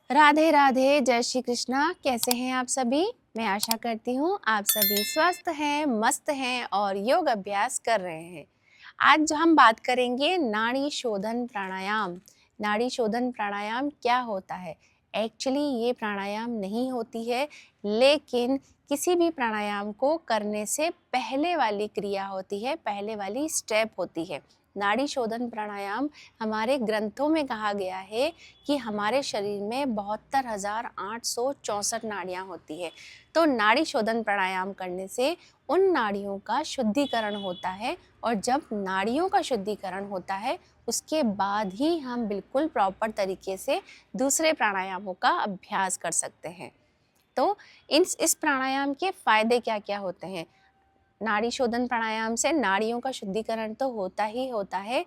राधे राधे, जय श्री कृष्णा। कैसे हैं आप सभी? मैं आशा करती हूँ आप सभी स्वस्थ हैं, मस्त हैं और योग अभ्यास कर रहे हैं। आज जो हम बात करेंगे नाड़ी शोधन प्राणायाम। नाड़ी शोधन प्राणायाम क्या होता है? एक्चुअली ये प्राणायाम नहीं होती है, लेकिन किसी भी प्राणायाम को करने से पहले वाली क्रिया होती है, पहले वाली स्टेप होती है। नाड़ी शोधन प्राणायाम हमारे ग्रंथों में कहा गया है कि हमारे शरीर में 72,864 नाड़ियाँ होती है। तो नाड़ी शोधन प्राणायाम करने से उन नाड़ियों का शुद्धिकरण होता है, और जब नाड़ियों का शुद्धिकरण होता है उसके बाद ही हम बिल्कुल प्रॉपर तरीके से दूसरे प्राणायामों का अभ्यास कर सकते हैं। तो इस प्राणायाम के फायदे क्या क्या होते हैं? नाड़ी शोधन प्राणायाम से नाड़ियों का शुद्धिकरण तो होता ही होता है,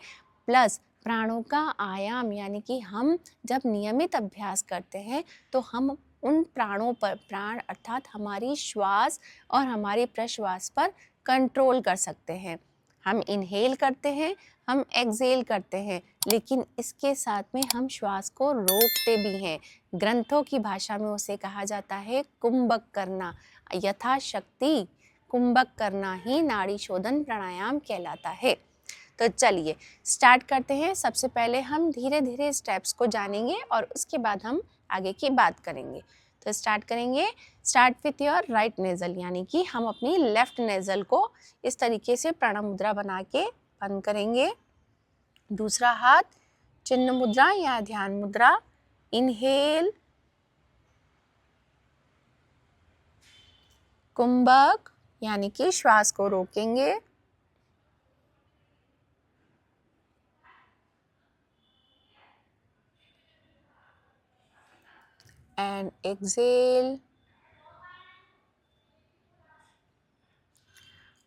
प्लस प्राणों का आयाम, यानी कि हम जब नियमित अभ्यास करते हैं तो हम उन प्राणों पर, प्राण अर्थात हमारी श्वास और हमारे प्रश्वास पर कंट्रोल कर सकते हैं। हम इनहेल करते हैं, हम एक्सहेल करते हैं, लेकिन इसके साथ में हम श्वास को रोकते भी हैं। ग्रंथों की भाषा में उसे कहा जाता है कुंभक करना। यथाशक्ति कुंभक करना ही नाड़ी शोधन प्राणायाम कहलाता है। तो चलिए स्टार्ट करते हैं। सबसे पहले हम धीरे धीरे स्टेप्स को जानेंगे और उसके बाद हम आगे की बात करेंगे। तो स्टार्ट करेंगे। Start with your right nasal, यानी कि हम अपनी लेफ्ट नेज़ल को इस तरीके से प्रणव मुद्रा बना के बंद करेंगे। दूसरा हाथ चिन्ह मुद्रा या ध्यान मुद्रा। इनहेल, कुंभक यानी कि श्वास को रोकेंगे। And exhale.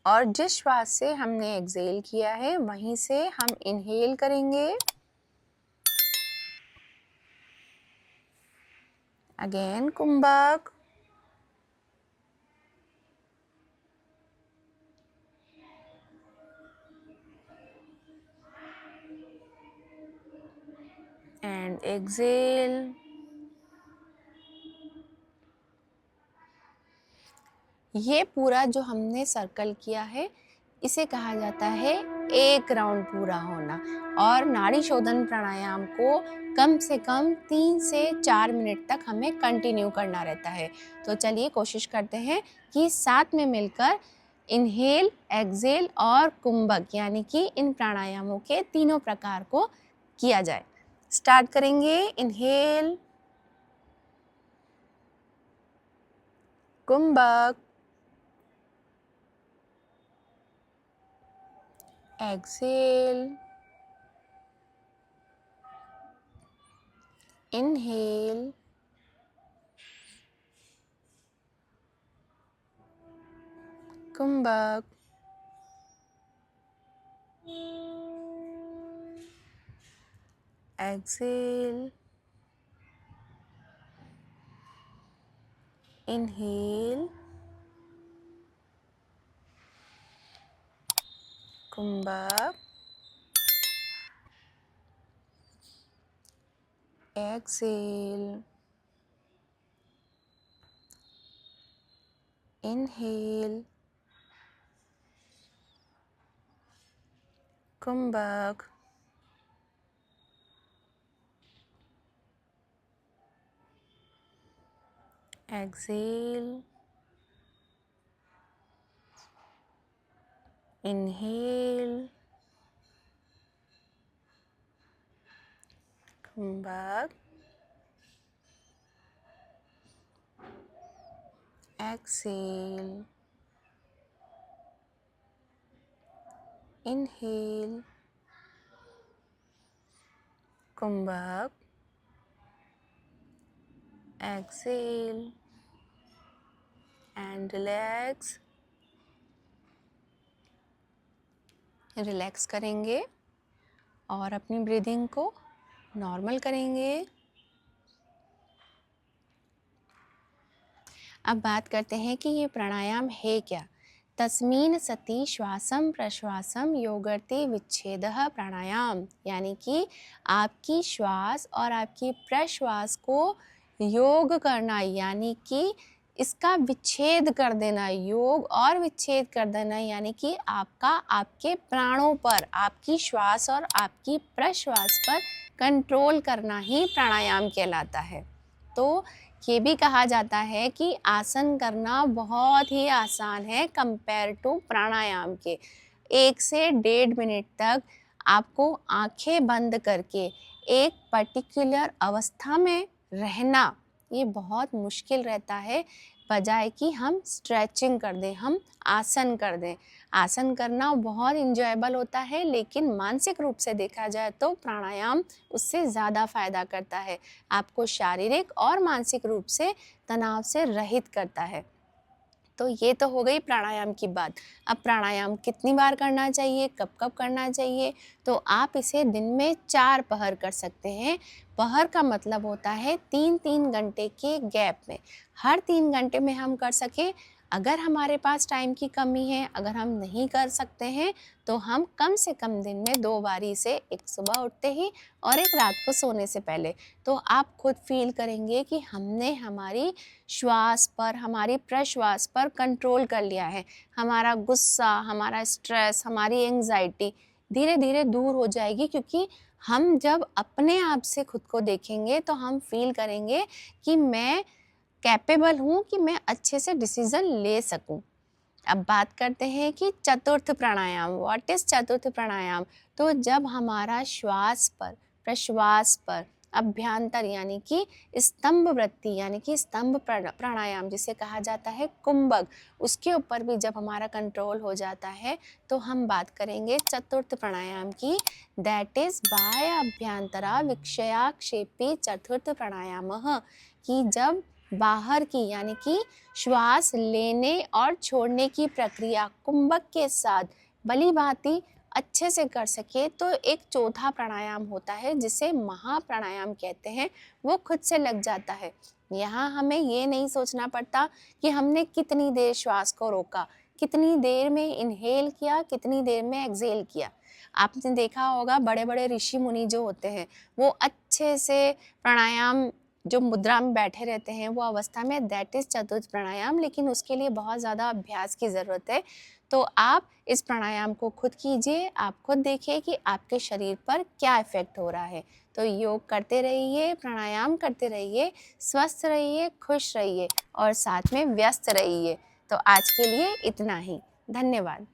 और जिस श्वास से हमने एक्सहेल किया है वहीं से हम इनहेल करेंगे। अगेन कुंभक। And exhale. ये पूरा जो हमने सर्कल किया है इसे कहा जाता है एक राउंड पूरा होना। और नाड़ी शोधन प्राणायाम को कम से कम 3 से 4 मिनट तक हमें कंटिन्यू करना रहता है। तो चलिए कोशिश करते हैं कि साथ में मिलकर इनहेल, एक्सहेल और कुंभक यानी कि इन प्राणायामों के तीनों प्रकार को किया जाए। स्टार्ट करेंगे। Inhale, kumbhak, exhale, inhale, kumbhak, exhale, inhale, kumbhak, exhale, inhale, kumbhak, exhale, inhale, kumbhak, exhale, inhale, kumbhak, exhale and relax. Relax करेंगे और अपनी ब्रीदिंग को नॉर्मल करेंगे। अब बात करते हैं कि ये प्राणायाम है क्या। तस्मीन सति श्वासम प्रश्वासम योगर्ति विच्छेदः प्राणायाम, यानी कि आपकी श्वास और आपकी प्रश्वास को योग करना यानी कि इसका विच्छेद कर देना, योग और विच्छेद कर देना यानी कि आपका आपके प्राणों पर, आपकी श्वास और आपकी प्रश्वास पर कंट्रोल करना ही प्राणायाम कहलाता है। तो ये भी कहा जाता है कि आसन करना बहुत ही आसान है कंपेयर टू प्राणायाम के। 1 से 1.5 मिनट तक आपको आंखें बंद करके एक पर्टिकुलर अवस्था में रहना, ये बहुत मुश्किल रहता है, बजाय कि हम स्ट्रेचिंग कर दें, हम आसन कर दें। आसन करना बहुत इंजॉयबल होता है, लेकिन मानसिक रूप से देखा जाए तो प्राणायाम उससे ज़्यादा फ़ायदा करता है, आपको शारीरिक और मानसिक रूप से तनाव से रहित करता है। तो ये तो हो गई प्राणायाम की बात। अब प्राणायाम कितनी बार करना चाहिए, कब कब करना चाहिए, तो आप इसे दिन में 4 पहर कर सकते हैं। पहर का मतलब होता है 3-3 घंटे के गैप में, हर 3 घंटे में हम कर सकें। अगर हमारे पास टाइम की कमी है, अगर हम नहीं कर सकते हैं, तो हम कम से कम दिन में 2 बारी से, एक सुबह उठते ही और एक रात को सोने से पहले। तो आप खुद फील करेंगे कि हमने हमारी श्वास पर, हमारी प्रश्वास पर कंट्रोल कर लिया है। हमारा गुस्सा, हमारा स्ट्रेस, हमारी एंग्जाइटी धीरे धीरे दूर हो जाएगी, क्योंकि हम जब अपने आप से खुद को देखेंगे तो हम फील करेंगे कि मैं कैपेबल हूँ कि मैं अच्छे से डिसीज़न ले सकूँ। अब बात करते हैं कि चतुर्थ प्राणायाम, व्हाट इज़ चतुर्थ प्राणायाम? तो जब हमारा श्वास पर, प्रश्वास पर अभ्यांतर यानी कि स्तंभ वृत्ति यानी कि स्तंभ प्राणायाम जिसे कहा जाता है कुंभक, उसके ऊपर भी जब हमारा कंट्रोल हो जाता है तो हम बात करेंगे चतुर्थ प्राणायाम की, दैट इज़ बाह्य अभ्यांतरा विक्षयाक्षेपी चतुर्थ प्राणायामः, कि जब बाहर की यानी कि श्वास लेने और छोड़ने की प्रक्रिया कुंभक के साथ भली-भांति अच्छे से कर सके तो एक चौथा प्राणायाम होता है जिसे महाप्राणायाम कहते हैं, वो खुद से लग जाता है। यहाँ हमें ये नहीं सोचना पड़ता कि हमने कितनी देर श्वास को रोका, कितनी देर में इनहेल किया, कितनी देर में एक्सहेल किया। आपने देखा होगा बड़े बड़े ऋषि मुनि जो होते हैं वो अच्छे से प्राणायाम जो मुद्रा में बैठे रहते हैं वो अवस्था में, दैट इज़ चतुर्थ प्राणायाम, लेकिन उसके लिए बहुत ज़्यादा अभ्यास की ज़रूरत है। तो आप इस प्राणायाम को खुद कीजिए, आप खुद देखिए कि आपके शरीर पर क्या इफ़ेक्ट हो रहा है। तो योग करते रहिए, प्राणायाम करते रहिए, स्वस्थ रहिए, खुश रहिए और साथ में व्यस्त रहिए। तो आज के लिए इतना ही। धन्यवाद।